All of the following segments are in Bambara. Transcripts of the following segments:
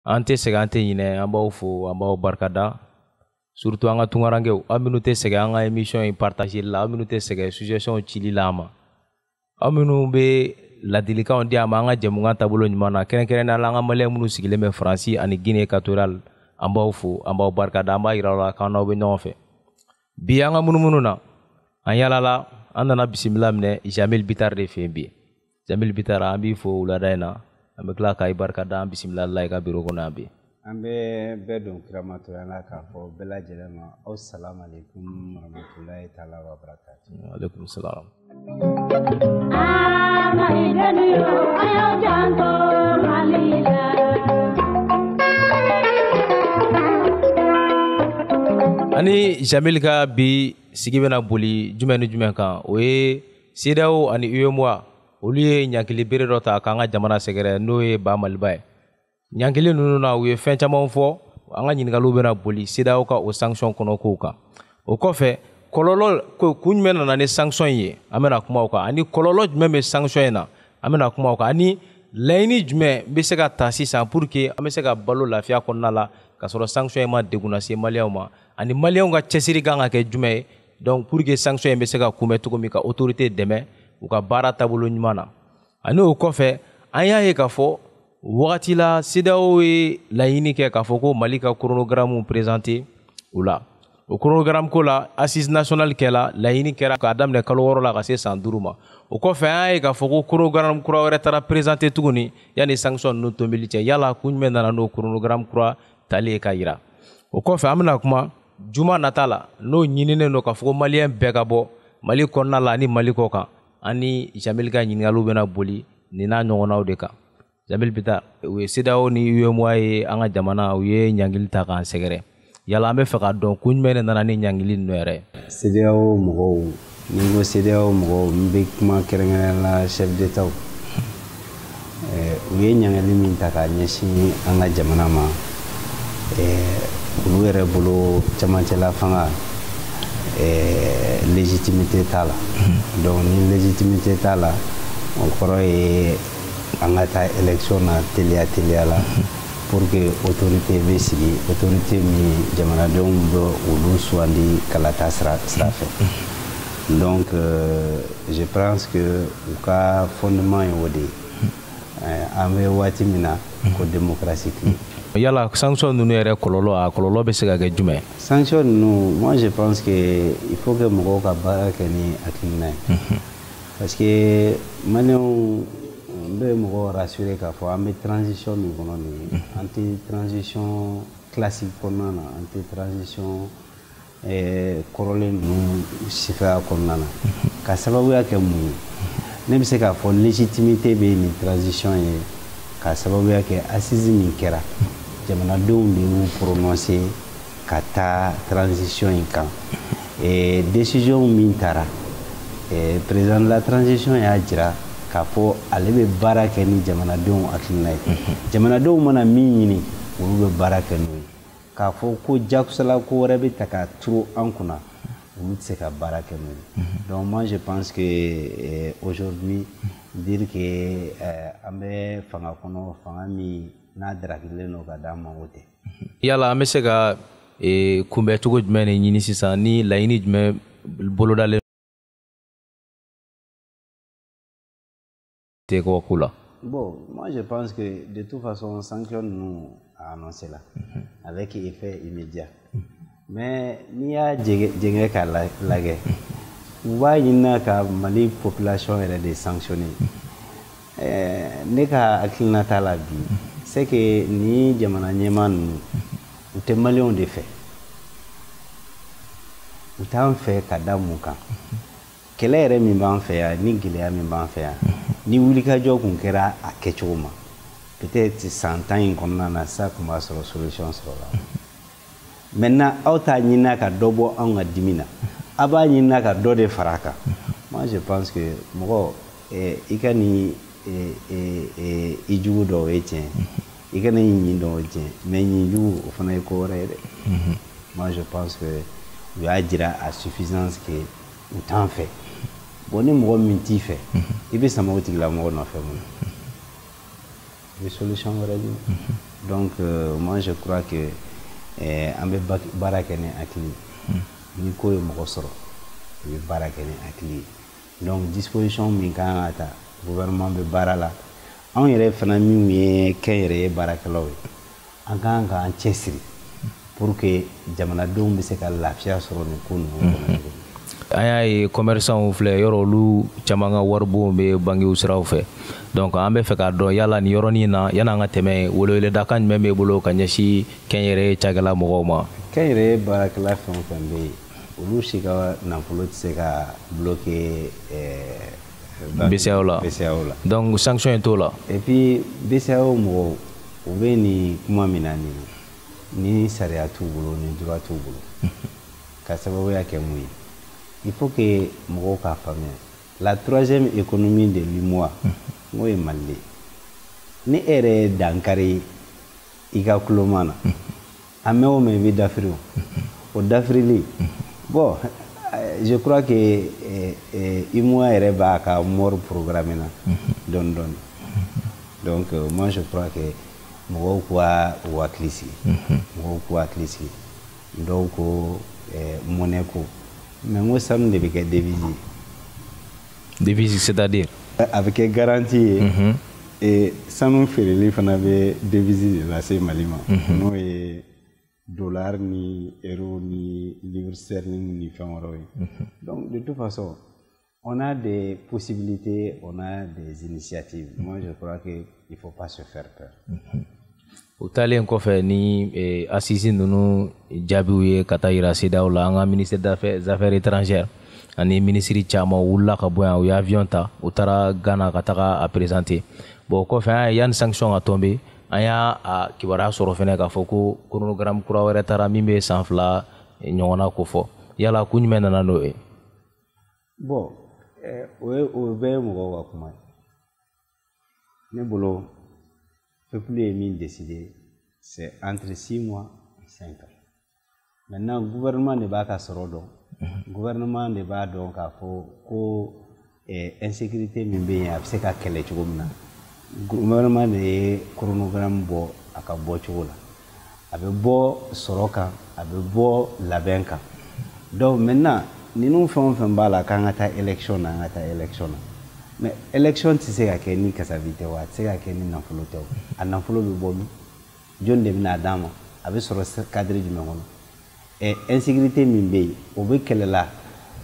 Ante segante nyine ambao fo ambao barkada surtout anga tungarange aminu te sega anga émission yi partager la aminu te sega suggestion chili lama aminu be ladilika on dia anga jamunga tabulo nyimana kene na langa male munu sigile me France ani Guinée Équatoriale ambao fo ambao barkada amba irala kana be nyofe bi anga munu na anyala andana bismillah mne Jamil Bitar de fembi Jamil Bitar ambi fo uladaina ambe kla kay barkada bismillah lay ka biro kona bi ambe bedon kramato yana ka fo bela jelema assalamu alaikum warahmatullahi taala wabarakatuh wa alaikum salam ani Jamil ka bi sigibena boli jumeni jumen kan o ye CEDEAO ani UEMOA olu ye ɲankili bere dɔ ta k'an ka jamana sɛgɛrɛ n'o ye Ba Maliba ye ɲankili ninnu na u ye fɛn caman fɔ an ka ɲininkaliw bɛna boli CEDEAO ka o sanction kɔnɔ kow kan o kɔfɛ kɔlɔlɔ kun jumɛn nana ni sanction ye an bɛna kuma o kan ani kɔlɔlɔ jumɛn bɛ sanction in na an bɛna kuma o kan ani laɲini jumɛn bɛ se ka ta sisan pour que an bɛ se ka balo lafiya kɔnɔna la ka sɔrɔ sanction in ma degun lase maliyɛnw ma ani maliyɛnw ka cɛsiri kan ka kɛ jumɛn ye donc pour que sanction in bɛ se ka kunbɛn cogo min ka autorité dɛmɛ u ka baara taabolo ɲuman na ani o kɔfɛ an y'a ye k'a fɔ wagati la CEDEAO ye laɲini kɛ k'a fɔ ko Mali ka chronogramme présenté o la o chronogramme ko la assise nationale kɛla laɲini kɛra k'a daminɛ kalo 6 la ka se san 5 ma o kɔfɛ an y'a ye k'a fɔ ko chronogramme kura wɛrɛ taara présenté tuguni yanni sanction ninnu tɔnbili cɛ yala kun jumɛn nana n'o chronogramme kura tali ye ka yira o kɔfɛ an bɛna kuma juma nata la n'o ɲininen don k'a fɔ ko maliyɛn bɛɛ ka bɔ Mali kɔnɔna la ani Mali kɔ kan ani Jamil ka ɲininkaliw bɛna boli nin n'a ɲɔgɔnnaw de kan Jamil Bitar u ye CEDEAO ni UEMOA ye an ka jamana u ye ɲankili ta k'an sɛgɛrɛ yala an bɛ fɛ ka dɔn kun jumɛn de nana ni ɲankili ninnu yɛrɛ CEDEAO mɔgɔw ni ko CEDEAO mɔgɔw n bɛ kuma kɛrɛnkɛrɛnnen la chef d'État u ye ɲankili min ta k'a ɲɛsin an ka jamana ma olu yɛrɛ bolo camancɛla fanga légitimité t'a la donc ni légitimité t'a la o kɔrɔ ye an ka taa élection na teliya la pour que autorité bɛ sigi autorité min jamanadenw bɛ olu sugandi kala taa sira fɛ donc je pense que u ka fondement ye o de ye an bɛ waati min na ko démocratie yala sanction ninnu yɛrɛ kɔlɔlɔ bɛ se ka kɛ jumɛn sanction ninnu moi je pense que il faut que mɔgɔw ka baara kɛ ni hakilina ye parce que maliyɛnw n bɛ mɔgɔw rassurer k'a fɔ an bɛ transition min kɔnɔ nin ye an tɛ transition classique kɔnɔna na an tɛ transition kɔrɔlen ninnu sifaya kɔnɔna na ka sababuya kɛ mun ye ne bɛ se k'a fɔ légitimité bɛ nin transition ye ka sababuya kɛ assise min kɛra jamanadenw de y'u prononcer ka taa transition in kan décision min taara président de la transition y'a jira k'a fɔ ale bɛ baara kɛ ni jamanadenw hakilina ye jamanadenw mana min ɲini olu bɛ baara kɛ n'o ye k'a fɔ ko jakusala ko wɛrɛ bɛ ta ka turu an kunna olu tɛ se ka baara kɛ n'o ye donc moi je pense que aujourd'hui dire que an bɛ fanga kɔnɔ fanga min n'a darakilen don ka d'an ma o tɛ yala an bɛ se ka kunbɛn cogo jumɛn de ɲini sisan ni laɲini jumɛn bolodalen tɛ ko la bon moi je pense que de toute façon sanction ninnu a annoncé la avec effet immédiat mais n'i y'a jɛngɛ k'a lajɛ u b'a ɲinina ka Mali population yɛrɛ de sanctionner ne ka hakilina t'a la bi c'est que ni jamana ɲɛmaa ninnu u tɛ maliyɛnw de fɛ u t'an fɛ ka da mun kan kɛlɛ yɛrɛ min b'an fɛ yan ni gɛlɛya min b'an fɛ yan ni wulikajɔ kun kɛra a kɛcogo ma peut-être san 10 in kɔnɔna na sa tun b'a sɔrɔ solution sɔrɔla maintenant aw t'a ɲinina ka dɔ bɔ anw ka dimi na a b'a ɲinina ka dɔ de fara a kan moi je pense que mɔgɔ i ka ni i jugu dɔ o ye tiɲɛ i kana i ɲin dɔ o ye tiɲɛ mais ɲin jugu o fana ye ko wɛrɛ ye dɛ moi je pense que u y'a jira à suffisance que u t'an fɛ bon ni mɔgɔ min t'i fɛ i bɛ sama o tigilamɔgɔ nɔfɛ mun i bɛ solution wɛrɛ ɲini Donc moi je crois que an bɛ baara kɛ ni hakili ni ko ye mɔgɔ sɔrɔ i bɛ baara kɛ ni hakili donc disposition min kan ka ta gouvernement bɛ baara la anw yɛrɛ fana min ye kɛnyɛrɛye baarakɛlaw ye an kan k'an cɛsiri pour que jamanadenw bɛ se ka lafiya sɔrɔ nin ko ninnu kɔnɔ. An y'a ye commerçants filɛ yɔrɔ olu caman ka waribon bɛ bangew siraw fɛ donc an bɛ fɛ k'a dɔn yala nin yɔrɔnin na yan'an ka tɛmɛ weleweledakan jumɛn b'e bolo ka ɲɛsin kɛnyɛrɛye cakɛla mɔgɔw ma. Kɛnyɛrɛye baarakɛla fɛn o fɛn bɛ yen olu si ka nafolo tɛ se ka bloquer BCEAO la donc sanction in t'o la. et puis BCEAO mɔgɔw u bɛ nin kuma min na ni sariya t'u bolo ni droit t'u bolo ka sababuya kɛ mun ye il faut que mɔgɔw k'a faamuya la troisième économie de l'UEMOA n'o ye Mali ye ni e yɛrɛ ye dankari i ka kuloma na a mɛn o mɛn i bɛ dafiri o dafirili bon je crois que UEMOA yɛrɛ b'a ka mort programme na dɔɔni dɔɔni donc moi je crois que mɔgɔw k'u hakili sigi mɔgɔw k'u hakili sigi dɔw ko monnaie ko mais n ko sanu de bɛ kɛ devise c'est-à-dire a bɛ kɛ garantie ye sanu feereli fana bɛ devise de lase Mali ma n'o ye dollar ni euro ni livre sterling ni fɛn wɛrɛw ye donc de toute façon on a des possibilités on a des initiatives moi je crois que il faut pas se faire peur. O taalen kɔfɛ ni assise ninnu jaabiw ye ka taa yira CEDEAO la an ka ministre des affaires étrangères ani ministre caman wulila ka bɔ yan u ye avion ta u taara Ghana ka taga a présenter bon o kɔfɛ an ye yanni sanction ka tomber an y'a kibaruya sɔrɔ fɛnɛ k'a fɔ ko chronogramme kura wɛrɛ taara min bɛ san 2 ɲɔgɔnna ko fɔ yala kun jumɛn nana n'o ye. bon o bɛɛ ye mɔgɔw ka kuma ye ne bolo peuple ye min décidé c'est entre 6 mois et 5 ans maintenant gouvernement de b'a ka sɔrɔ dɔn gouvernement de b'a dɔn k'a fɔ ko insécurité min bɛ yen a bɛ se ka kɛlɛ cogo min na gouvernement de ye chronogramme bɔ a ka bɔ cogo la a bɛ bɔ sɔrɔ kan a bɛ bɔ labɛn kan donc maintenant ninnu fɛn o fɛn b'a la k'an ka taa élection na an ka taa élection na mais élection tɛ se ka kɛ ni kasabi tɛ wa a tɛ se ka kɛ ni nafolo tɛ o a nafolo bɛ bɔ min jɔn de bɛna d'a ma a bɛ sɔrɔ cadre jumɛn kɔnɔ insécurité min bɛ yen o bɛ kɛlɛ la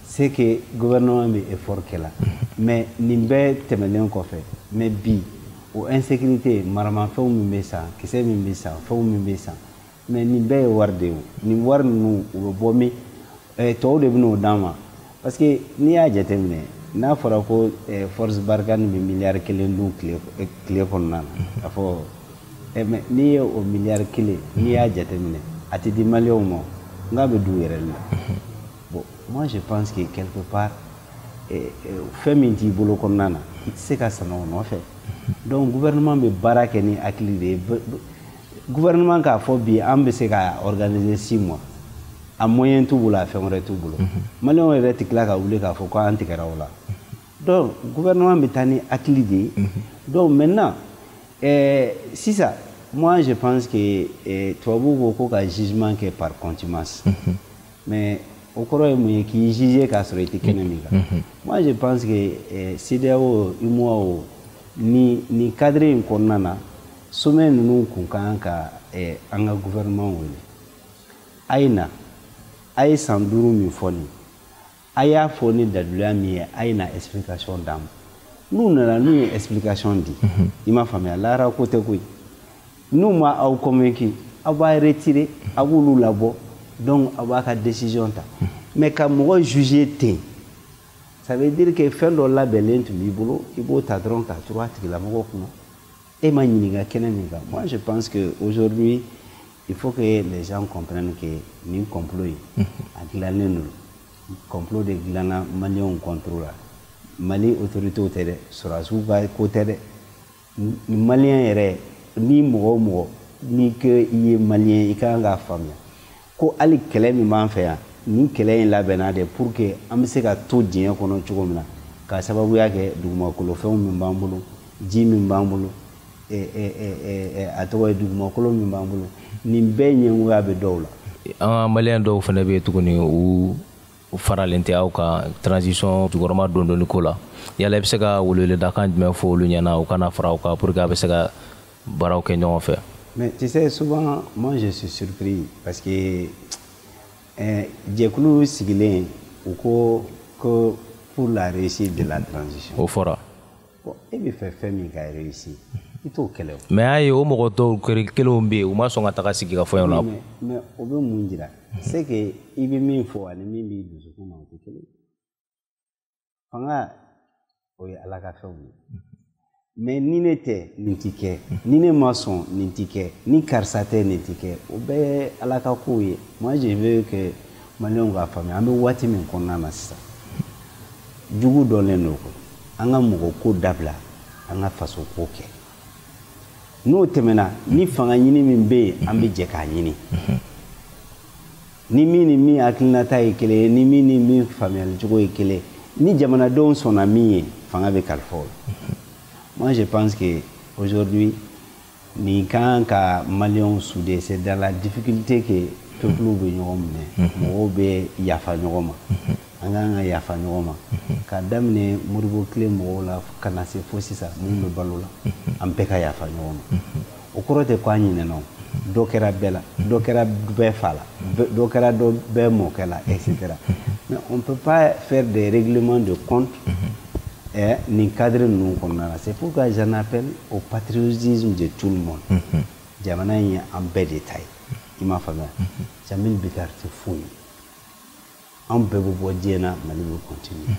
c'est que gouvernement bɛ effort kɛ la mais nin bɛɛ tɛmɛnen kɔfɛ mais bi o insécurité maramafɛnw min bɛ san kisɛ min bɛ san fɛnw min bɛ san mais nin bɛɛ ye wari de ye o nin wari ninnu o bɛ bɔ min tɔw de bɛna o d'an ma parce que n'i y'a jateminɛ n'a fɔra ko force Barkhane bɛ miliyari 1 dun tile kɔnɔna na a fɔ mais n'i ye o miliyari 1 n'i y'a jateminɛ a tɛ di maliyɛnw ma n k'a bɛ d'u yɛrɛ de la bon moi je pense que quelque part fɛn min t'i bolo kɔnɔna na i tɛ se ka sama o nɔfɛ donc gouvernement bɛ baara kɛ ni hakili de ye gouvernement k'a fɔ bi an bɛ se ka organiser 6 mois a moyen t'u bolo a fɛn wɛrɛ t'u bolo maliyɛnw yɛrɛ tɛ tila ka wuli k'a fɔ ko an tigɛra o la donc gouvernement bɛ taa ni hakili de ye donc maintenant sisan moi je pense que tubabuw ko ka jugement kɛ par contumace mais o kɔrɔ ye mun ye k'i juger k'a sɔrɔ i tɛ kɛnɛ min kan moi je pense que CEDEAO UEMOA ni cadre in kɔnɔna na sommet ninnu kun kan ka an ka gouvernement wele a ye na a ye san 5 min fɔ nin a y'a fɔ ni daduya min ye a ye na explication d'an ma n'u nana n'u ye explication di i m'a faamuya lahara ko tɛ koyi n'u ma aw convaincu aw b'a retirer a b'olu labɔ donc aw b'a ka décision ta mais ka mɔgɔ juger ten ça veut dire que fɛn dɔ labɛnlen tun b'i bolo i b'o ta dɔrɔn k'a turu a tigilamɔgɔ kunna e ma ɲininka kɛnɛ min kan moi je pense que aujourd'hui il faut que les gens comprennent que nin complot in a dilannen don complot de dilanna maliyɛnw contre la Mali autorités tɛ dɛ sɔrɔdasiw ka ko tɛ dɛ ni maliyɛn yɛrɛ ni mɔgɔ o mɔgɔ ni ko i ye maliyɛn i ka kan k'a faamuya ko hali kɛlɛ min b'an fɛ yan nin kɛlɛ in labɛnna de pour que an bɛ se ka to diɲɛ kɔnɔ cogo min na k'a sababuya kɛ dugumakolo fɛnw min b'an bolo ji min b'an bolo a tɔgɔ ye dugumakolo min b'an bolo nin bɛɛ ɲɛngoya bɛ dɔw la. An ka maliyɛn dɔw fana bɛ yen tuguni u faralen tɛ aw kan transition jukɔrɔma dɔɔni ko la yala i bɛ se ka weleweledakan jumɛn fɔ olu ɲɛna u kana fara aw kan pour que a bɛ se ka baaraw kɛ ɲɔgɔn fɛ. Mais tu sais, souvent, moi je suis surpris parce que jɛkulu sigilen u ko que pour la réussite de la transition. O fɔra. Bon, e bɛ fɛ fɛn min ka réussir i t'o kɛlɛ o. Mais a ye o mɔgɔ dɔw kelenw bɛ yen u ma sɔn ka taga sigi ka fɔ yen nɔ. Mais o bɛ mun jira c'est que i bɛ min fɔ ani min b'i dusukun na o tɛ kelen ye. Fanga o ye Ala ka fɛnw ye. Mais ni ne tɛ nin ti kɛ ni ne ma sɔn nin ti kɛ ni karisa tɛ nin ti kɛ o bɛɛ ye Ala ka kow ye. Moi je veux que maliyɛnw k'a faamuya an bɛ waati min kɔnɔna na sisan jugu dɔnlen don an ka mɔgɔ ko dabila an ka faso ko kɛ n'o tɛmɛna ni fanga ɲini min bɛ yen an bɛ jɛ k'a ɲini ni min ni min hakilinata ye kelen ye ni min ni min faamuyali cogo ye kelen ni jamanadenw sɔnna min ye fanga bɛ kalifa o la. Moi je pense que aujourd'hui nin kan ka maliyɛnw souder c'est dans la difficulté que peuple bɛ ɲɔgɔn minɛ mɔgɔw bɛ yafa ɲɔgɔn ma an kan ka yafa ɲɔgɔn ma ka daminɛ Modibo tile mɔgɔw la ka na se fo sisan minnu bɛ balo la an bɛɛ ka yafa ɲɔgɔn ma o kɔrɔ tɛ ko an ɲinɛna o dɔ kɛra bɛɛ la dɔ kɛra bɛɛ fa la dɔ kɛra bɛɛ mɔkɛ la etc. Mais on ne peut pas faire des règlements de compte nin cadre ninnu kɔnɔna la. C'est pourquoi j'en appelle au patriotisme de tout le monde. Jamana in ye an bɛɛ de ta ye i m'a faamuya. Jamil Bitar tɛ foyi ye an bɛɛ bɛ bɔ diɲɛ na Mali bɛ continuer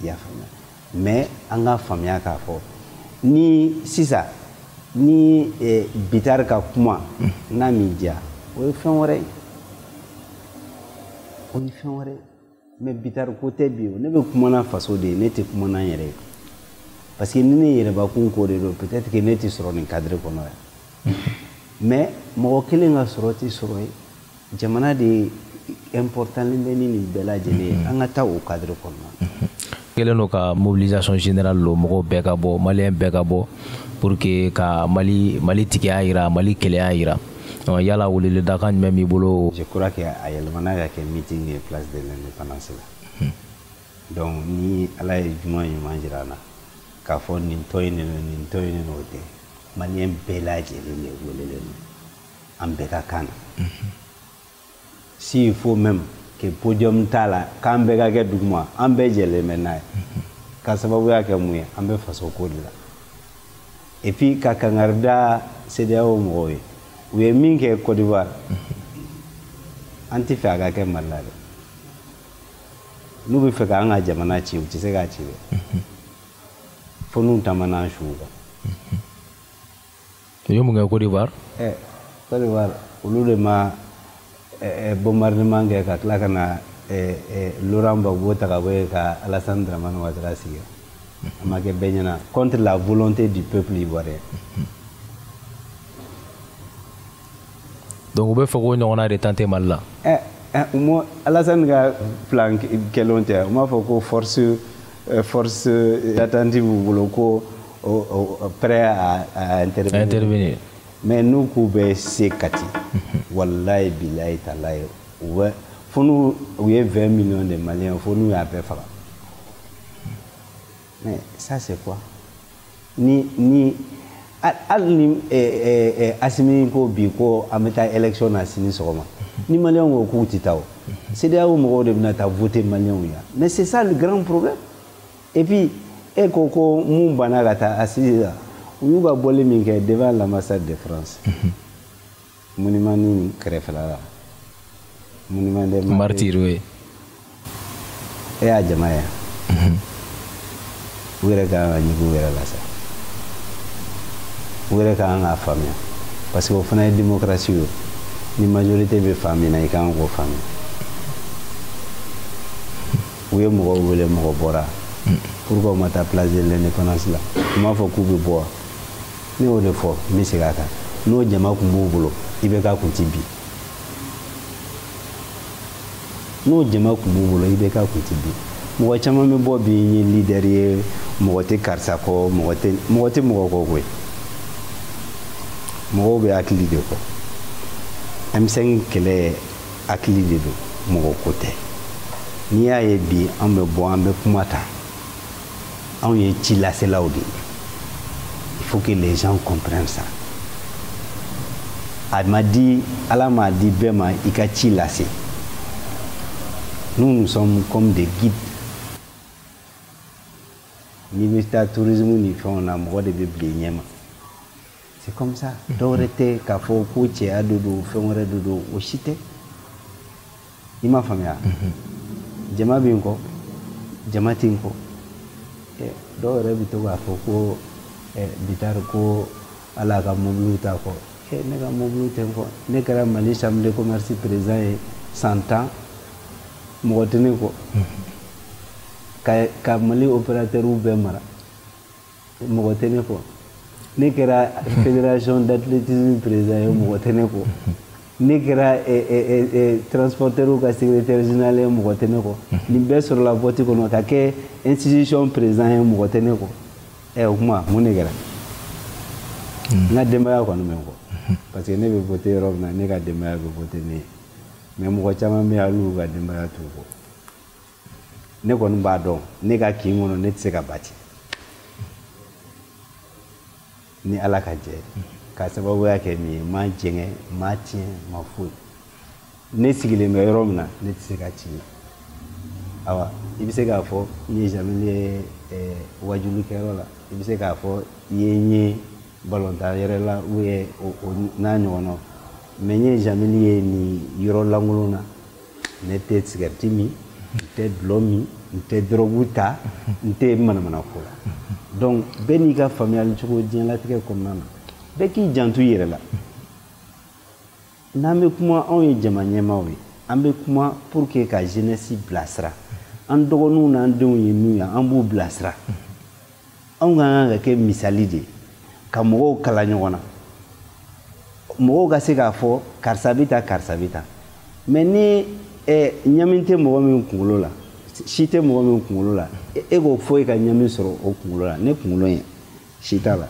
i y'a faamuya mais an ka faamuya k'a fɔ ni sisan ni Bitar ka kuma n'a m'i diya o ye fɛn wɛrɛ ye o ye fɛn wɛrɛ ye mais Bitar ko tɛ bi o ne bɛ kumana faso de ye ne tɛ kumana n yɛrɛ ye parce que ni ne yɛrɛbakun ko de don peut-être que ne tɛ sɔrɔ nin cadre kɔnɔ yan mais mɔgɔ kelen ka sɔrɔ tɛ sɔrɔ ye jamana de important bɛ ni nin bɛɛ lajɛlen ye an ka taa o cadre kɔnɔna. Kelen don ka mobilisation générale lo mɔgɔw bɛɛ ka bɔ maliyɛn bɛɛ ka bɔ pour que ka Mali tigiya yira Mali kɛlɛya yira yala weleweledakan jumɛn b'i bolo. Je crois que a yɛlɛmana ka kɛ meeting ye place de l'indépendance la donc ni Ala ye juma ɲuman jira an na k'a fɔ nin tɔ ye nin nin tɔ ye nin o tɛ maliyɛn bɛɛ lajɛlen de welelen don an bɛɛ ka kan na. S'il faut même que podium t'a la k'an bɛɛ ka kɛ duguma an bɛɛ jɛlen bɛ n'a ye ka sababuya kɛ mun ye an bɛ faso ko de la et puis ka kangari da CEDEAO mɔgɔw ye u ye min kɛ Côte d'Ivoire an tɛ fɛ a ka kɛ Mali la dɛ n'u bɛ fɛ k'an ka jamana ci u tɛ se k'a ci dɛ fo n'u taamana an suw kan. U ye mun kɛ Côte d'Ivoire? Côte d'Ivoire olu de ma bombardement kɛ ka tila ka na Laurent Gbagbo ta ka bɔ yen ka Alassane Dramane Ouattara sigi a ma kɛ bɛɛ ɲɛna contre la volonté du peuple ivoirien. Donc u bɛ fɛ k'o ɲɔgɔnna de tenter Mali la. Alassane ka plan kɛlenw tɛ u m'a fɔ ko force attentive b'u bolo ko prêt à intervenir. Mais n'u k'u bɛ se Kati wallahi billahi talahi fo n'u ye 20 millions de Maliens fo n'u y'a bɛɛ faga. Mais ça c'est quoi? Ni hali ni Asimi ko bi ko an bɛ taa élection na sini sɔgɔma ni Maliens ko k'u tɛ taa o CEDEAO mɔgɔw de bɛna taa voter Maliens ya mais c'est ça le grand problème. Et puis e ko mun banna ka taa Assisi la u y'u ka bɔli min kɛ devant l'ambassade de France monument ni kɛrɛfɛla la monument des martyrs oui e y'a jama ye u yɛrɛ ka kan ka ɲugu u yɛrɛ la sa u yɛrɛ ka kan k'a faamuya parce que o fana ye démocratie ye ni majorité bɛ fan min na i ka kan k'o faamuya u ye mɔgɔw wele mɔgɔ bɔra pourquoi u ma taa place de l'indépendance la u m'a fɔ k'u bɛ bɔ ne y'o de fɔ n bɛ segin a kan n'o jama tun b'u bolo IBK kun ti bi n'o jama tun b'u bolo IBK kun ti bi mɔgɔ caman bɛ bɔ bi n ye leader ye mɔgɔ tɛ karisa kɔ mɔgɔ tɛ mɔgɔ kɔ koyi mɔgɔw bɛ hakili de kɔ M5 kɛlɛ hakili de don mɔgɔ ko tɛ n'i y'a ye bi an bɛ bɔ an bɛ kuma ta anw ye ci laselaw de ye il faut que les gens comprennent ça a ma di Ala m'a di bɛɛ ma i ka ci lase nous sommes comme des guides n'i bɛ taa tourisme ni fɛnw na mɔgɔ de bɛ bila i ɲɛ ma c'est comme ça dɔw yɛrɛ tɛ k'a fɔ ko cɛya de don fɛn wɛrɛ de don o si tɛ i m'a faamuya jama bɛ n kɔ jama tɛ n kɔ dɔw yɛrɛ bɛ to k'a fɔ ko bitari ko ala ka mobiliw t'a kɔ ne ka mobiliw tɛ n kɔ ne kɛra Mali chambre de commerce président ye 100 ans mɔgɔ tɛ ne kɔ ka Mali opérateurs bɛɛ mara mɔgɔ tɛ ne kɔ ne kɛra fédération d'athlétisme président ye mɔgɔ tɛ ne kɔ ne kɛra transporteur ka secrétaire général ye mɔgɔ tɛ ne kɔ nin bɛɛ sɔrɔla vote kɔnɔ ka kɛ institution président ye mɔgɔ tɛ ne kɔ o kuma mun de kɛra n ka denbaya kɔni bɛ n kɔ parce que ne bɛ vote yɔrɔ min na ne ka denbaya bɛ vote ne ye mais mɔgɔ caman bɛ yen hali olu ka denbaya t'u kɔ ne kɔni b'a dɔn ne ka kin kɔnɔ ne tɛ se ka bati ni Ala ka jɛ ka sababuya kɛ min ye ma jɛngɛ ma tiɲɛ ma foyi ne sigilen bɛ yɔrɔ min na ne tɛ se ka tiɲɛ awa i bɛ se k'a fɔ i ye Jamil ye wajulikɛyɔrɔ la i bɛ se k'a fɔ i ye n ye balontan yɛrɛ la ou bien o n'a ɲɔgɔnnaw mais n ye Jamil ye nin yɔrɔ lankolon na ne tɛ cigarette min n tɛ dulɔ min n tɛ drogue ta n tɛ manamana ko la donc bɛɛ n'i ka faamuyali cogo diɲɛlatigɛ kɔnɔna na bɛɛ k'i janto i yɛrɛ la n'an bɛ kuma anw ye jama ɲɛmaaw ye an bɛ kuma pour que ka jeunesse bilasira an dɔgɔninw n'an denw ye min ye an b'u bilasira anw ka kan ka kɛ misali de ye ka mɔgɔw kala ɲɔgɔn na mɔgɔw ka se k'a fɔ karisa bɛ tan karisa bɛ tan mais ni ɲami tɛ mɔgɔ min kunkolo la si tɛ mɔgɔ min kunkolo la e k'o fɔ e ka ɲami sɔrɔ o kunkolo la ne kunkolo ye si t'a la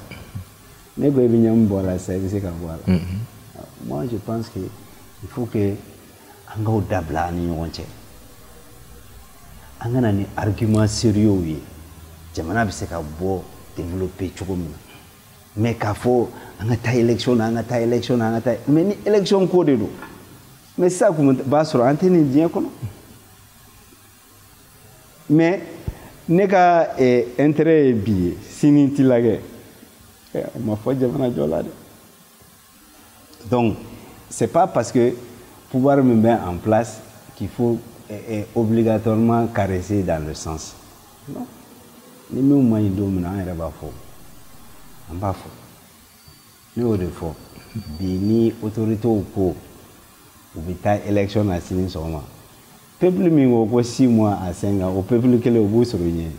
ne ko e bɛ ɲami bɔ a la sisan i bɛ se ka bɔ a la moi je pense que il faut que an k'o dabila an ni ɲɔgɔn cɛ an kana ni argument sérieux ye jamana bɛ se ka bɔ développer cogo min na mais k'a fɔ an ka taa élection na an ka taa élection na an ka taa mais ni élection ko de don mais sisan kun b'a sɔrɔ an tɛ nin diɲɛ kɔnɔ mais ne ka intérêt ye bi ye sini t'i lagɛ o ma fɔ jamana jɔ la dɛ donc c'est pas parce que pouvoir min bɛ en place qu'il faut obligatoirement caresser dans le sens non ni min ma ɲi don min na an yɛrɛ b'a fɔ an b'a fɔ ne y'o de fɔ bi ni autorités ko u bɛ taa élection na sini sɔgɔma peuple min ko ko 6 mois à 5 ans o peuple kelen o b'u sɔrɔ ɲɛ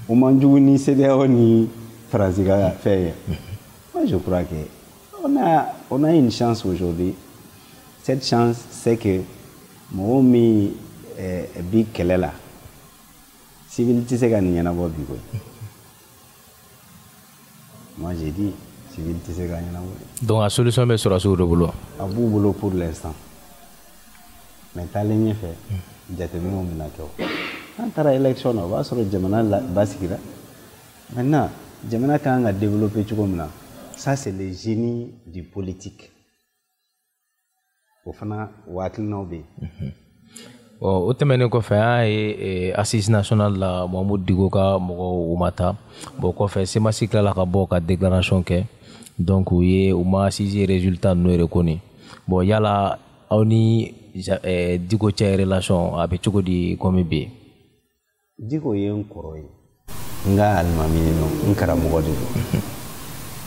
o man jugu ni CEDEAO ni France ka fɛn ye moi je crois que on a une chance aujourd'hui cette chance c'est que mɔgɔ min bi kɛlɛ la civil tɛ se ka nin ɲɛnabɔ bi koyi moi j'ai dit civil tɛ se ka ɲɛnabɔ donc a solution bɛ sɔrɔsiw de bolo a b'u bolo pour l'instant mais taalen ɲɛfɛ jateminɛw bɛna kɛ o an taara élection na o b'a sɔrɔ jamana basigira maintenant jamana kan ka développer cogo min na ça c'est le génie du politique o fana o hakilinaw bɛ yen o tɛmɛnen kɔfɛ an ye assise nationale la Mamadou Diko ka mɔgɔw u ma taa bon kɔfɛ semasi tilala ka bɔ ka déclaration kɛ donc u ma assise résultat ninnu yɛrɛ kɔni bon yala aw ni Diko cɛ relation a bɛ cogo di komi bi Diko ye n kɔrɔ ye n ka alimami ye n karamɔgɔ de don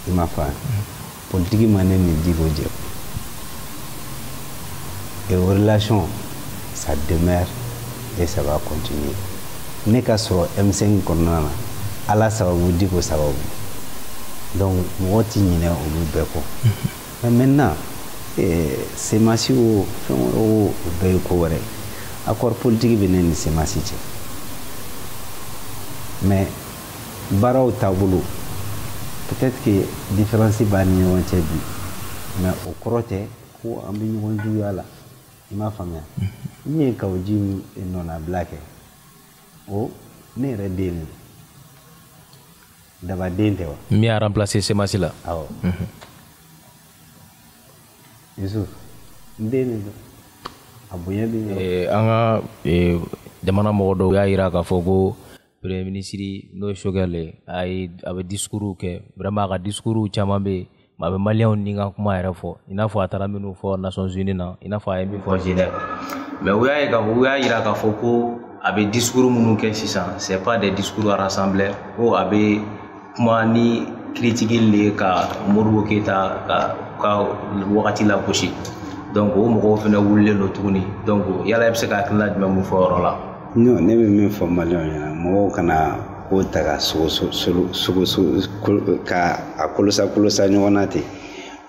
i m'a faamu politique ma ne ni Diko jɛ et aux relations ça demeure et ça va continuer ne ka sɔrɔ M5 kɔnɔna na ala sababu Diko sababu donc mɔgɔ t'i ɲinɛ olu bɛɛ kɔ mais maintenant semasi o fɛn wɛrɛ o bɛɛ ye ko wɛrɛ accord politique bɛ ne ni semasi cɛ mais baaraw taabolo peut-être que différence b'a ni ɲɔgɔn cɛ bi mais o kɔrɔ tɛ ko an bɛ ɲɔgɔn juguya la i m'a faamuya n ye kawoji nɔnabila kɛ o ne yɛrɛ den de dabaden tɛ wa min y'a remplacer semence la awɔ Yusuf n den de don a bonya bɛ an ka jamana mɔgɔ dɔw y'a yira k'a fɔ ko premier ministre n'o ye Choguel ye a bɛ discours kɛ vraiment a ka discours caman bɛ yen a bɛ maliyɛnw ni ka kuma yɛrɛ fɔ i n'a fɔ a taara minnu fɔ Nations Unies na i n'a fɔ a ye min fɔ Genève mais u y'a yira k'a fɔ ko a bɛ discours minnu kɛ sisan c'est pas des discours rassembleurs ko a bɛ kuma ni critique le ka Modibo Keyita ka wagati la gosi donc o mɔgɔw fana wulilen don tuguni donc yala i bɛ se ka hakilina jumɛn mun fɔ o yɔrɔ la non ne bɛ min fɔ maliyɛnw ɲɛna mɔgɔw kana ko ta ka ka a kolosa ɲɔgɔn na ten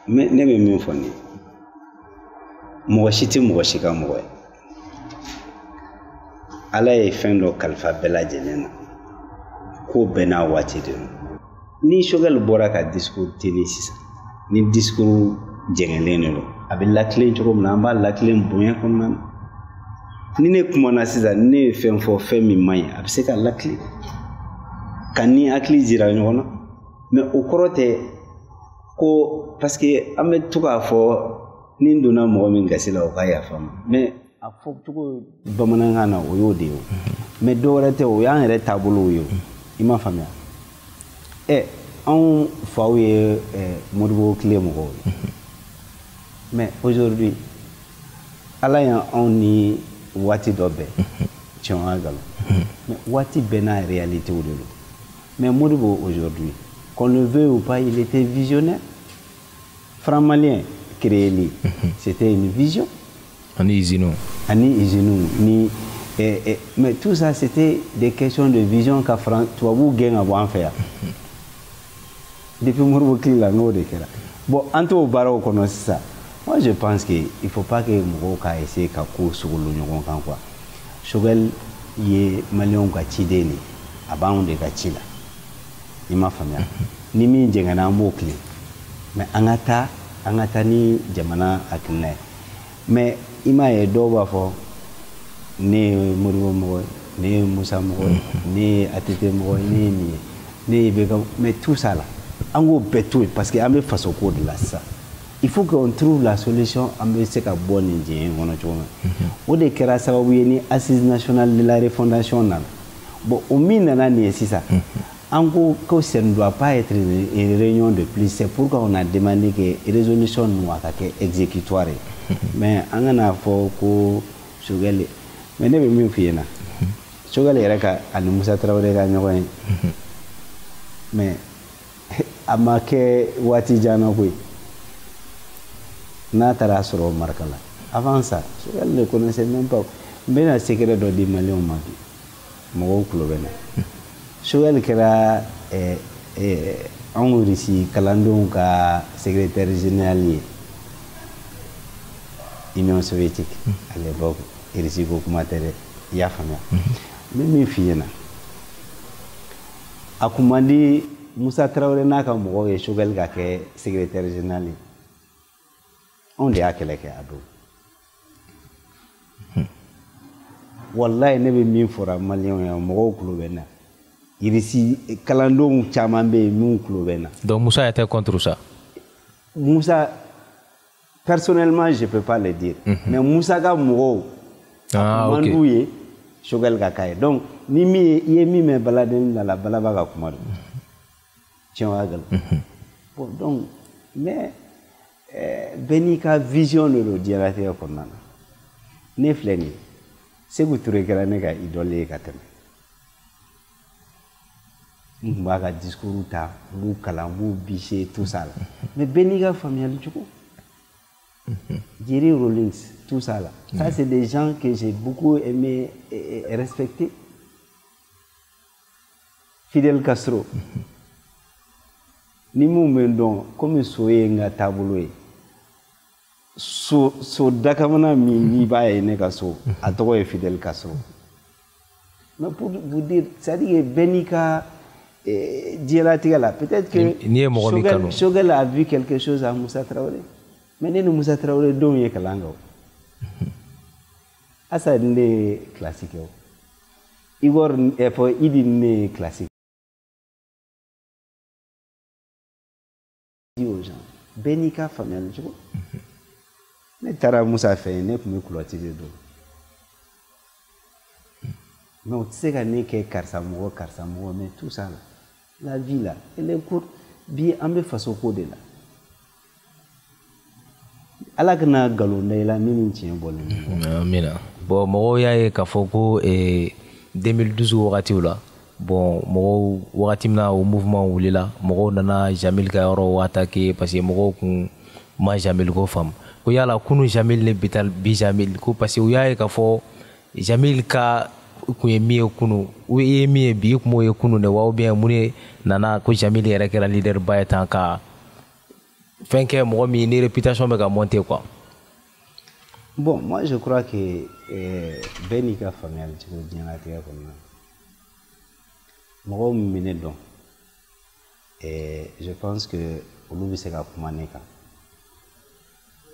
ne bɛ min fɔ nin mɔgɔ si tɛ mɔgɔ si ka mɔgɔ ye ala ye fɛn dɔ kalifa bɛɛ lajɛlen na ko bɛɛ n'a waati de don ni Choguel bɔra ka discours tenir sisan ni discours jɛngɛlen de don a bɛ lakilen cogo min na an b'a lakilen bonya kɔnɔna na ni ne kumana sisan ni ne ye fɛn fɔ fɛn min man ɲi a bɛ se ka lakile ka ni hakili jira ɲɔgɔn na mais o kɔrɔ tɛ ko parce que an bɛ to k'a fɔ ni n donna mɔgɔ min gasi la o ka yafa ma mais a fɔ cogo bamanankan na o y'o de ye mais dɔwɛrɛ tɛ o y'an yɛrɛ taabolow ye i m'a faamuya anw faw ye Modibo tile mɔgɔw ye mais aujourd'hui ala y'anw ni waati dɔ bɛn tiɲɛ ka galon mais waati bɛɛ n'a réalité de don mais Modibo aujourd'hui qu'on le veuille ou pas il était visionnaire franc malien créé li c'était une vision ani usine ni mais tout ça c'était des questions de vision ka franc tubabu gɛn ka bɔ an fɛ yan depuis Modibo tile la n'o de kɛra bon an t'o baaraw kɔnɔ sisan moi je pense que il faut pas que mɔgɔw ka essayer ka ko sogolo ɲɔgɔn kan quoi Choguel ye maliyɛnw ka ciden de a b'anw de ka ci la i m'a faamuya ni min jɛngɛna an b'o tilen mais an ka taa ni jamana hakilina ye mais i m'a ye dɔw b'a fɔ ne ye Modibo mɔgɔ ye ne ye Musa mɔgɔ ye ne ye ATT mɔgɔ ye ne ye nin ye ne ye Beka mais tout ça là an k'o bɛɛ to yen parce que an bɛ faso ko de la sisan il faut qu'on trouve la solution an bɛ se ka bɔ nin diɲɛ in kɔnɔ cogo min o de kɛra sababu ye ni assise nationale de la refondation nana bon o min nana nin ye sisan an ko que ça ne doit pas être une réunion de plus c'est pourquoi on a demandé que résolution ninnu a ka kɛ exécutoire ye mais an kana fɔ ko Choguel mais ne bɛ min f'i ɲɛna Choguel yɛrɛ ka ani Musa Tarawele ka ɲɔgɔn ye mais a ma kɛ waati jan na koyi n'a taara sɔrɔ marika la avant ça Choguel ne connaissait même pas n bɛna secret dɔ di maliyɛnw ma bi mɔgɔw tulo bɛ na Choguel kɛra anw Russie kalandenw ka secrétaire général ye Union soviétique à l'époque Russie ko kuma tɛ dɛ i y'a faamuya n bɛ min f'i ɲɛna a kun man di Musa Tarawele n'a ka mɔgɔw ye Choguel ka kɛ secrétaire général ye anw de y'a kɛlɛ kɛ a don wallahi ne bɛ min fɔra maliyɛnw ye mɔgɔw tulo bɛ na Russie kalandenw caman bɛ yen minnu tulo bɛ na donc Musa était contre ça Musa personnellement je peux pas le dire mais Musa ka mɔgɔw man d'u ye Choguel ka k'a ye donc ni min ye i ye min mɛn baladen da la bala b'a ka kuma don tiɲɛ ka gɛlɛn bon donc mais bɛɛ n'i ka vision de don diɲɛlatigɛ kɔnɔna na ne filɛ nin ye Sékou Touré kɛra ne ka idole ye ka tɛmɛ n tun b'a ka discours ta n b'u kalan n b'u biche tout ça là mais bɛɛ n'i ka faamuyali cogo Jerry Rawlings tout ça là ça c'est des gens que j'ai beaucoup aimé et respecté Fidel Castro ni mun bɛ n dɔn komi so ye n ka taabolo ye so dakamana min n'i b'a ye ne ka so a tɔgɔ ye Fidel Castro mais pour vous dire c'est-à-dire bɛɛ n'i ka diɲɛlatigɛ la peut-être que Choguel a vu quelque chose à Musa Traoré mais ne ni Musa Traoré denw ye kalan kɛ o Asa ni ne ye kilasi kɛ o Igor fɔ Idi ni ne ye kilasi aux gens bɛɛ n'i ka faamuyali cogo ne taara Musa fɛ yen ne tun bɛ kulɔti de don mais o tɛ se ka ne kɛ karisa mɔgɔ mais tout ça la vie là elle est courte bi an bɛ faso ko de la Ala kana nkalon da i la min ni tiɲɛ bɔlen don amina bon mɔgɔw y'a ye k'a fɔ ko 2012 wagatiw la bon mɔgɔw wagati min na o mouvement wulila mɔgɔw nana Jamil ka yɔrɔ attaquer parce que mɔgɔw kun ma Jamil ko faamu ko yala kunu Jamil ne bi Jamil ko parce que u y'a ye k'a fɔ Jamil ka kun ye min ye kunu u ye min ye bi kun m'o ye kunu de wa ou bien mun de nana ko Jamil yɛrɛ kɛra leader ba ye tan ka fɛn kɛ mɔgɔ min ni réputation bɛ ka monter quoi. Bon, moi je crois que bɛɛ n'i ka faamuyali cogo diɲɛlatigɛ kɔnɔna na mɔgɔw min bɛ ne dɔn je pense que olu bɛ se ka kuma ne kan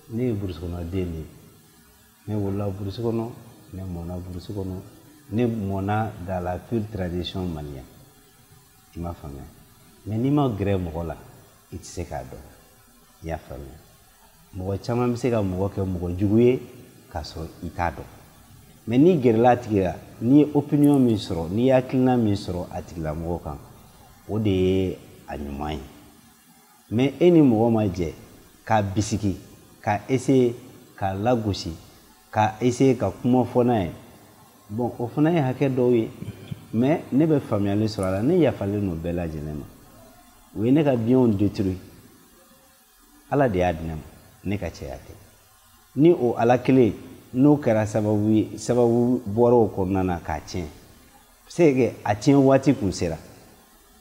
ne ye burusi kɔnɔ den de ye ne wolola burusi kɔnɔ ne mɔna burusi kɔnɔ ne mɔna dans la pure tradition malienne i m'a faamuya mais n'i ma gɛrɛ mɔgɔ la i tɛ se k'a dɔn i y'a faamuya mɔgɔ caman bɛ se ka mɔgɔ kɛ mɔgɔ jugu ye k'a sɔrɔ i t'a dɔn mais n'i gɛrɛla a tigi la n'i ye opinion min sɔrɔ n'i ye hakilina min sɔrɔ a tigilamɔgɔ kan o de ye a ɲuman ye mais e ni mɔgɔ ma jɛ k'a bisigi k'a essayer k'a lagosi k'a essayer ka kuma fɔ n'a ye bon o fana ye hakɛ dɔw ye mais ne bɛ faamuyali sɔrɔ a la ne yafalen don bɛɛ lajɛlen ma o ye ne ka biɲɛw détruit Ala de y'a di ne ma ne ka cɛya tɛ ni o Ala kelen n'o kɛra sababu ye sababu bɔra o kɔnɔna na k'a tiɲɛ se que a tiɲɛ waati kun sera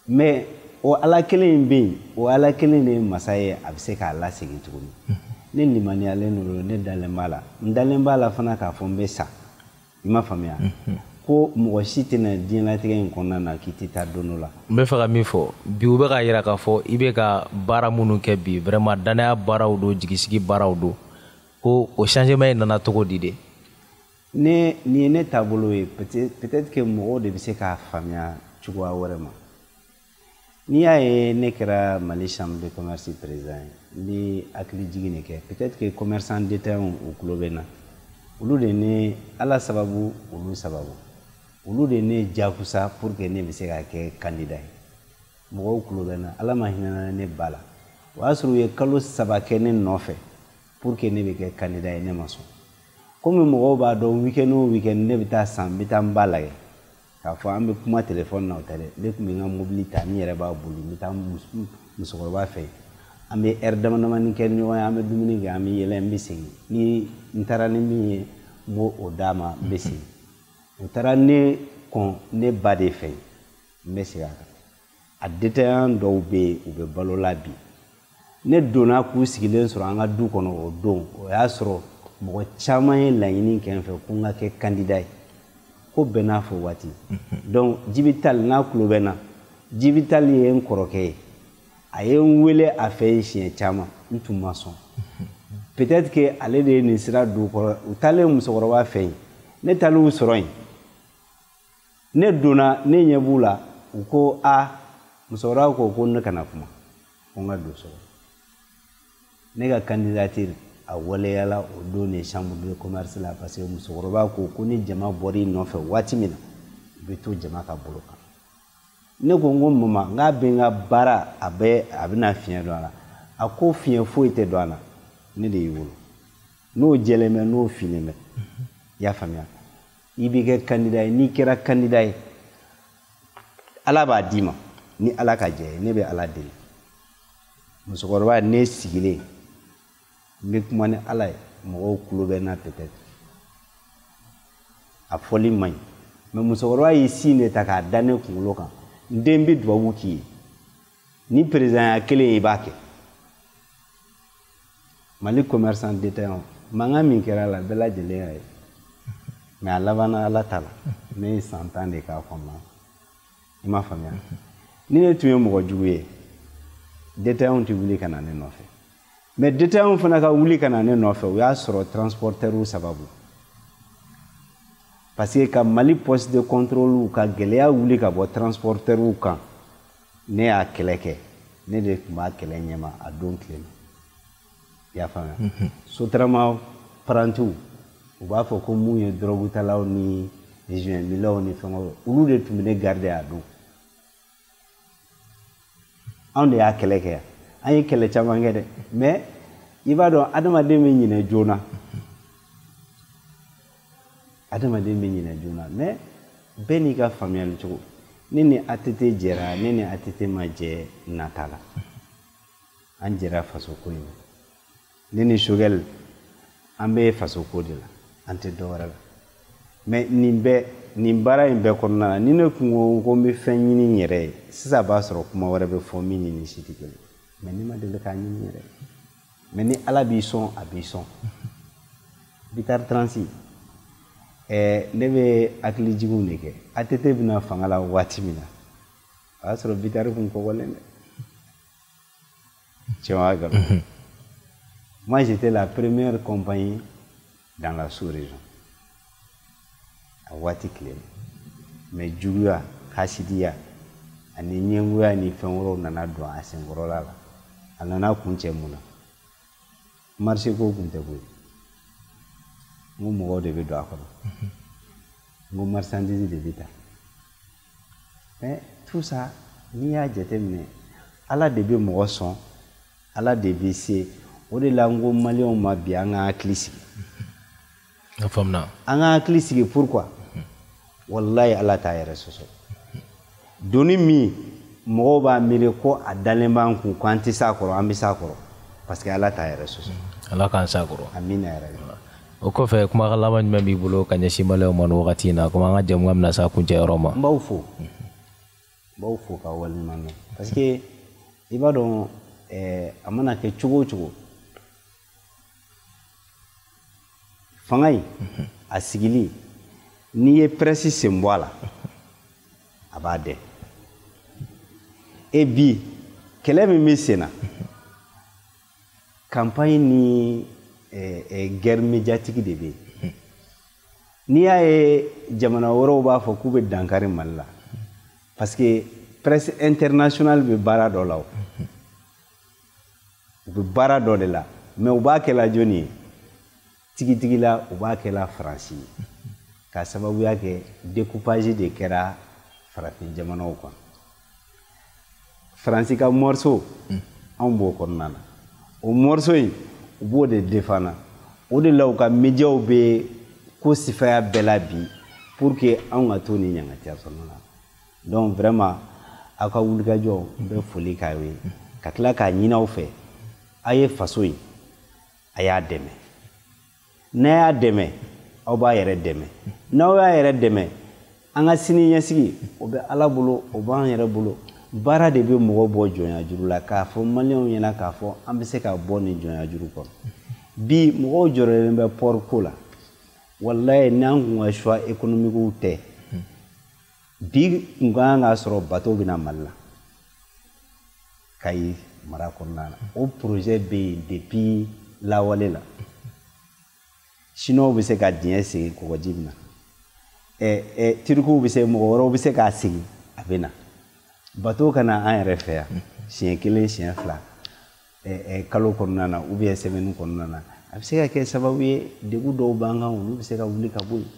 mais o Ala kelen in bɛ yen o Ala kelen de ye masa ye a bɛ se k'a lasegin tuguni ne limaniyalen don ne dalen b'a la n dalen b'a la fana k'a fɔ n bɛ sa i ma faamuya ko mɔgɔ si tɛna diɲɛlatigɛ in kɔnɔna na k'i tɛ taa don dɔ la n bɛ fɛ ka min fɔ bi u bɛ k'a yira k'a fɔ i bɛ ka baara minnu kɛ bi vraiment danaya baaraw don jigisigi baaraw don ko o changement in nana cogo di de nin ye ne taabolo ye peut-être que mɔgɔw de bɛ se k'a faamuya cogoya wɛrɛ ma n'i y'a ye ne kɛra Mali chambre de commerce président ye n bɛ hakili jigin de kɛ peut-être que commerçant détaillants u tulo bɛ n na olu de ne Ala sababu olu sababu olu de ne jakusa pour que ne bɛ se ka kɛ candidat ye mɔgɔw tulo bɛ n na Ala ma hinɛ ne ba la o y'a sɔrɔ u ye kalo 3 kɛ ne nɔfɛ pour que ne bɛ kɛ candidat ye ne ma sɔn komi mɔgɔw b'a dɔn week-end o week-end ne bɛ taa san n bɛ taa n ba lajɛ k'a fɔ an bɛ kuma téléphone na o tɛ dɛ ne tun bɛ n ka mobili ta n yɛrɛ b'a boli n bɛ taa musokɔrɔba fɛ an bɛ heure damadamanin kɛ ni ɲɔgɔn ye an bɛ dumuni kɛ an bɛ yɛlɛ n bɛ segin ni n taara ni min ye n b'o d'a ma n bɛ segin o taara ne kɔn ne ba de fɛ n bɛ segin a kan a détaillant dɔw bɛ yen u bɛ balola bi ne donna k'u sigilen sɔrɔ an ka du kɔnɔ o don o y'a sɔrɔ mɔgɔ caman ye laɲini kɛ n fɛ ko n ka kɛ candidat ye ko bɛɛ n'a fɔ waati donc Djibi Tall n'a tulo bɛ n na Djibi Tall ye n kɔrɔkɛ ye a ye n wele a fɛ yen siɲɛ caman n tun ma sɔn peut-être que ale de ye nin sira du kɔrɔ u taalen musokɔrɔba fɛ yen ne taalen u sɔrɔ yen ne donna ne ɲɛ b'u la u ko musokɔrɔba ko ne kana kuma ko n ka don so ne ka candidature a waleyala o don de chambre de commerce la parce que musokɔrɔba ko ni jama bɔra i nɔfɛ waati min na u bɛ to jama ka bolo kan ne ko n ko mama n k'a bɛ n ka baara a bɛna fiɲɛ don a la a ko fiɲɛ foyi tɛ don a la ne de y'i wolo n'o jɛlen bɛ n'o finnen bɛ i y'a faamuya i bɛ kɛ candidat ye n'i kɛra candidat ye Ala b'a d'i ma ni Ala ka jɛ ye ne bɛ Ala deli musokɔrɔba ne sigilen n bɛ kuma ni Ala ye mɔgɔw tulo bɛ n na peut-être a fɔli man ɲi mais musokɔrɔba y'i sin de ta k'a da ne kunkolo kan n den bɛ dubabu k'i ye ni président kelen i b'a kɛ Mali commerçant détaillant mankan min kɛra a la bɛɛ lajɛlen y'a ye mais a labanna Ala ta la ne ye san 10 de k'a kɔnɔna i m'a faamuya ni ne tun ye mɔgɔ jugu ye détaillant tɛ wuli ka na ne nɔfɛ mais détaillant fana ka wuli kana ne nɔfɛ o y'a sɔrɔ transporteur sababu parce que ka Mali poste de contrôle ka gɛlɛya wuli ka bɔ transporteur kan ne y'a kɛlɛ kɛ ne de tun b'a kɛlɛ ɲɛma a don tile ma i y'a faamuya sotarama parantiw u b'a fɔ ko mun ye dɔrɔgutalaw ni juin ni fɛngɛw olu de tun bɛ ne garder a don anw de y'a kɛlɛ kɛ an ye kɛlɛ caman kɛ dɛ mais i b'a dɔn adamaden bɛ ɲinɛ joona adamaden bɛ ɲinɛ joona mais bɛɛ n'i ka faamuyali cogo ne ni ATT jɛra ne ni ATT ma jɛ nata la an jɛra fasoko in ne ni Choguel an bɛ fasoko de la an tɛ dɔ wɛrɛ la mais nin baara in bɛɛ kɔnɔna na ni ne kun ko n bɛ fɛn ɲini n yɛrɛ ye sisan a b'a sɔrɔ kuma wɛrɛ bɛ fɔ min ni si tɛ kelen mais ne ma deli k'a ɲini n yɛrɛ ye mais ni Ala b'i sɔn a b'i sɔn Bitar Transi ne bɛ hakilijiginw de kɛ ATT bɛna fanga la waati min na o y'a sɔrɔ Bitar kun kɔgɔlen dɛ tiɲɛ b'a galon moi j'étais la première compagnie dans la sous-région a waati tile mais juguya hasidiya ani ɲɛngoya ni fɛn wɛrɛw nana don a senkɔrɔla la a nana kun cɛ mun na marché ko kun tɛ koyi n ko mɔgɔw de bɛ don a kɔnɔ n ko marchandise de bɛ ta mais tout ça n'i y'a jateminɛ Ala de bɛ mɔgɔ sɔn Ala de bɛ se o de la n ko maliyɛnw ma bi an ka hakili sigi a faamuna an ka hakili sigi pourquoi wallahi Ala t'a yɛrɛ sɔsɔ doni min mɔgɔw b'a miiri ko a dalen b'an kun ko an tɛ s'a kɔrɔ an bɛ s'a kɔrɔ parce que Ala t'a yɛrɛ sɔsɔ Ala k'an s'a kɔrɔ amina yɛrɛ o kɔfɛ kumakan laban jumɛn b'i bolo ka ɲɛsin maliyɛnw ma nin wagati in na komi an ka jɛmukan bɛna s'a kuncɛyɔrɔ ma n b'aw fo ka waleɲuman dɔn parce que i b'a dɔn a mana kɛ cogo o cogo fanga in a sigili n'i ye presse sen bɔ a la a b'a dɛn bi kɛlɛ min bɛ sen na campagne ni guerre médiatique de bɛ yen n'i y'a ye jamana wɛrɛw b'a fɔ k'u bɛ dankari Mali la parce que presse internationale bɛ baara dɔ la o u bɛ baara dɔ de la mais u b'a kɛla jɔnni ye tigitigi la u b'a kɛla Faransi ye ka sababuya kɛ découpage de kɛra farafin jamanaw kɔnɔ Faransi ka morceau anw b'o kɔnɔna na o morceau in u b'o de défendre o de la u ka médiaw bɛ ko sifaya bɛɛ la bi pour que anw ka to ni ɲangatiya kɔnɔna na donc vraiment aw ka wulikajɔ n bɛ foli k'aw ye ka tila k'a ɲini aw fɛ a ye faso in a y'a dɛmɛ n'a y'a dɛmɛ aw b'a yɛrɛ dɛmɛ n'aw y'a yɛrɛ dɛmɛ an ka sini ɲɛsigi o bɛ Ala bolo o b'an yɛrɛ bolo baara de bɛ mɔgɔ bɔ jɔnya juru la k'a fɔ maliyɛnw ɲɛna k'a fɔ an bɛ se ka bɔ nin jɔnya juru kɔnɔ bi mɔgɔw jɔrɔlen bɛ port ko la wallahi n'an kun ka choix économique tɛ bi kun kan ka sɔrɔ bateau bɛna Mali la Kayi mara kɔnɔna na o projet bɛ yen depuis lawale la Chinois bɛ se ka diɲɛ sigi kɔgɔji min na Turkiw bɛ se mɔgɔ wɛrɛw bɛ se k'a sigi a bɛ na bateau kana an yɛrɛ fɛ yan siɲɛ kelen siɲɛ fila kalo kɔnɔna na ou bien semaine kɔnɔna na a bɛ se ka kɛ sababu ye degun dɔw b'an kan olu bɛ se ka wuli ka bɔ yen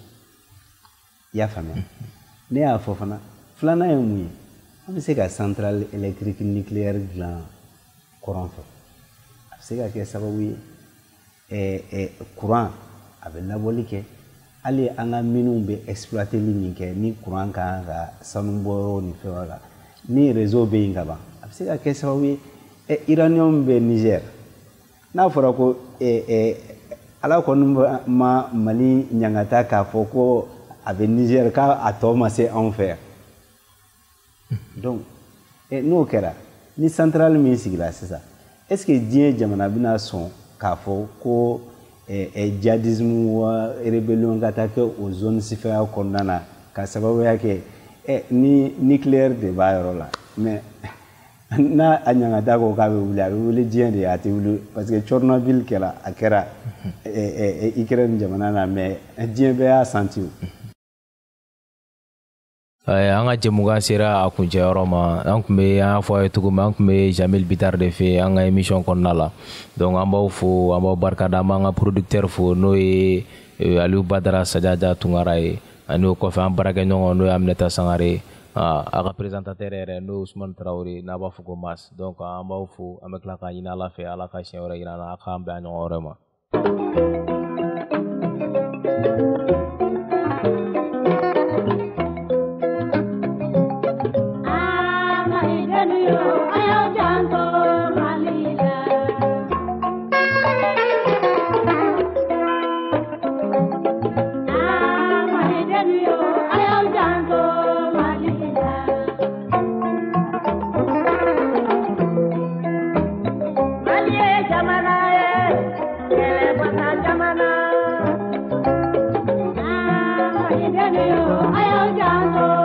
i y'a faamuya ne y'a fɔ fana filanan ye mun ye an bɛ se ka centrale électrique nucléaire dilan kɔrɔn fɛ a bɛ se ka kɛ sababu ye courant a bɛ labɔli kɛ hali an ka miniw bɛ exploiteli min kɛ ni courant kan ka sanu bɔyɔrɔ ni fɛnw la ni réseau bɛ yen ka ban a bɛ se ka kɛ sababu ye uranium bɛ Niger n'a fɔra ko Ala kɔni ma Mali ɲangata k'a fɔ ko a bɛ Niger k'a tɔ ma se anw fɛ yan donc n'o kɛra ni centrale min sigira sisan est-ce que diɲɛ jamana bɛna sɔn k'a fɔ ko djihadisme wa rébellion ka taa kɛ o zone sifaya kɔnɔna na ka sababuya kɛ ni nucléaire de b'a yɔrɔ la mais n'a a ɲangata ko k'a bɛ wuli a bɛ wuli diɲɛ de a tɛ wuli parce que Tchernobyl kɛra a kɛra Ukraine jamana na mais diɲɛ bɛɛ y'a senti o. An ka jɛmukan sera a kuncɛyɔrɔ ma an tun bɛ an y'a fɔ a ye cogo min an tun bɛ Jamil Bitar de fɛ an ka émission kɔnɔna la donc an b'aw fo an b'aw barikada an b'an ka producteur fo n'o ye Aliou Badara Sajaja Tunkara ye ani o kɔfɛ an baarakɛɲɔgɔn n'o ye Aminata Sangare a ka présentateur yɛrɛ n'o ye Ousmane Traoré n'a b'a fɔ ko Mas donc an b'aw fo an bɛ tila ka ɲini Ala fɛ Ala ka siɲɛ wɛrɛ jira an na a k'an bɛn a ɲɔgɔn wɛrɛ ma. Ayo jangan